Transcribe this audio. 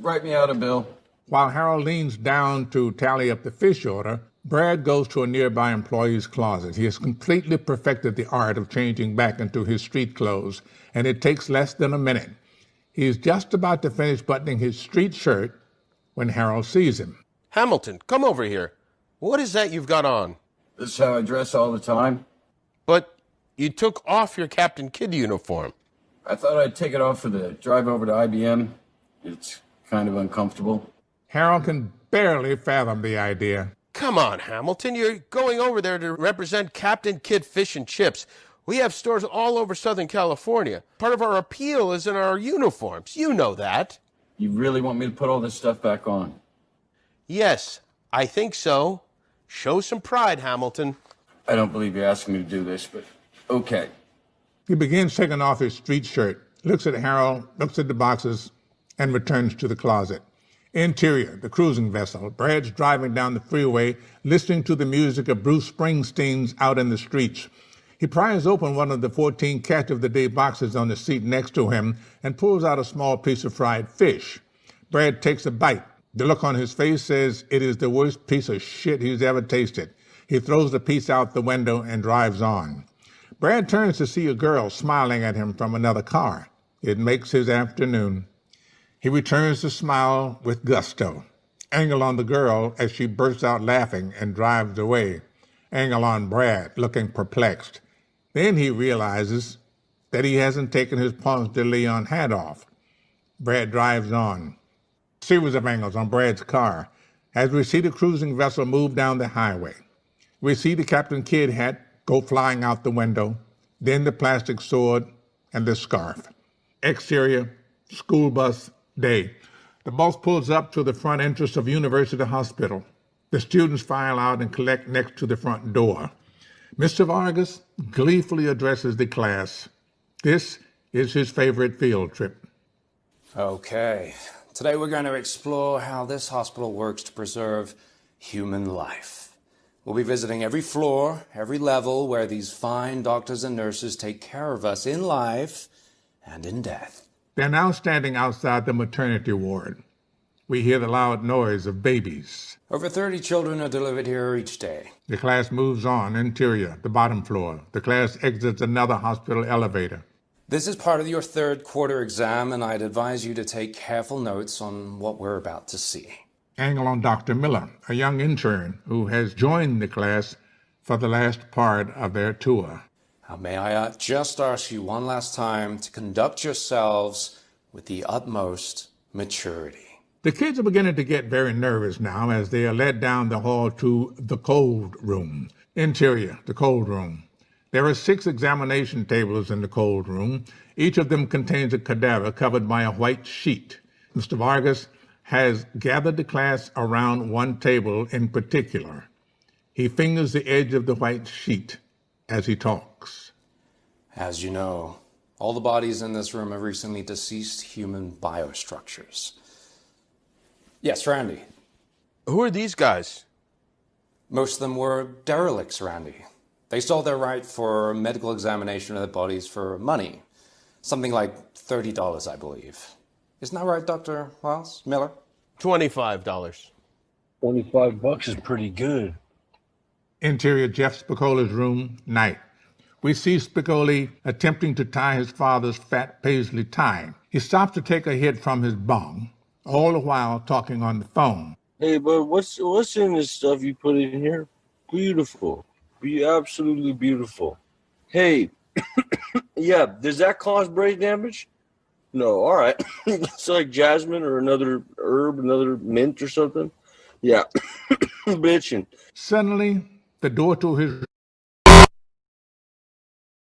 write me out a bill. While Harold leans down to tally up the fish order, Brad goes to a nearby employee's closet. He has completely perfected the art of changing back into his street clothes, and it takes less than a minute. He is just about to finish buttoning his street shirt when Harold sees him. Hamilton, come over here. What is that you've got on? This is how I dress all the time. But you took off your Captain Kidd uniform. I thought I'd take it off for the drive over to IBM. It's kind of uncomfortable. Harold can barely fathom the idea. Come on, Hamilton. You're going over there to represent Captain Kidd Fish and Chips. We have stores all over Southern California. Part of our appeal is in our uniforms. You know that. You really want me to put all this stuff back on? Yes, I think so. Show some pride, Hamilton. I don't believe you're asking me to do this, but okay. He begins taking off his street shirt, looks at Harold, looks at the boxes, and returns to the closet. Interior, the cruising vessel. Brad's driving down the freeway, listening to the music of Bruce Springsteen's Out in the Streets. He pries open one of the 14 Catch of the Day boxes on the seat next to him and pulls out a small piece of fried fish. Brad takes a bite. The look on his face says it is the worst piece of shit he's ever tasted. He throws the piece out the window and drives on. Brad turns to see a girl smiling at him from another car. It makes his afternoon. He returns the smile with gusto. Angle on the girl as she bursts out laughing and drives away. Angle on Brad, looking perplexed. Then he realizes that he hasn't taken his Ponce de Leon hat off. Brad drives on. Series of angles on Brad's car as we see the cruising vessel move down the highway. We see the Captain Kidd hat go flying out the window, then the plastic sword and the scarf. Exterior, school bus, day. The bus pulls up to the front entrance of University Hospital. The students file out and collect next to the front door. Mr. Vargas gleefully addresses the class. This is his favorite field trip. Okay. Today we're going to explore how this hospital works to preserve human life. We'll be visiting every floor, every level where these fine doctors and nurses take care of us in life and in death. They're now standing outside the maternity ward. We hear the loud noise of babies. Over 30 children are delivered here each day. The class moves on, interior, the bottom floor. The class exits another hospital elevator. This is part of your third quarter exam, and I'd advise you to take careful notes on what we're about to see. Angle on Dr. Miller, a young intern who has joined the class for the last part of their tour. Now, may I just ask you one last time to conduct yourselves with the utmost maturity. The kids are beginning to get very nervous now as they are led down the hall to the cold room. Interior, the cold room. There are 6 examination tables in the cold room. Each of them contains a cadaver covered by a white sheet. Mr. Vargas has gathered the class around one table in particular. He fingers the edge of the white sheet as he talks. As you know, all the bodies in this room are recently deceased human biostructures. Yes, Randy. Who are these guys? Most of them were derelicts, Randy. They sold their right for medical examination of their bodies for money. Something like $30, I believe. Isn't that right, Dr. Miles Miller? $25. $25 is pretty good. Interior Jeff Spicoli's room, night. We see Spicoli attempting to tie his father's fat paisley tie. He stops to take a hit from his bong, all the while talking on the phone. Hey, but what's in this stuff you put in here? Beautiful. Absolutely beautiful. Hey, yeah, does that cause brain damage? No, all right. It's like jasmine or another herb, another mint or something. Yeah, bitching. Suddenly, the door to his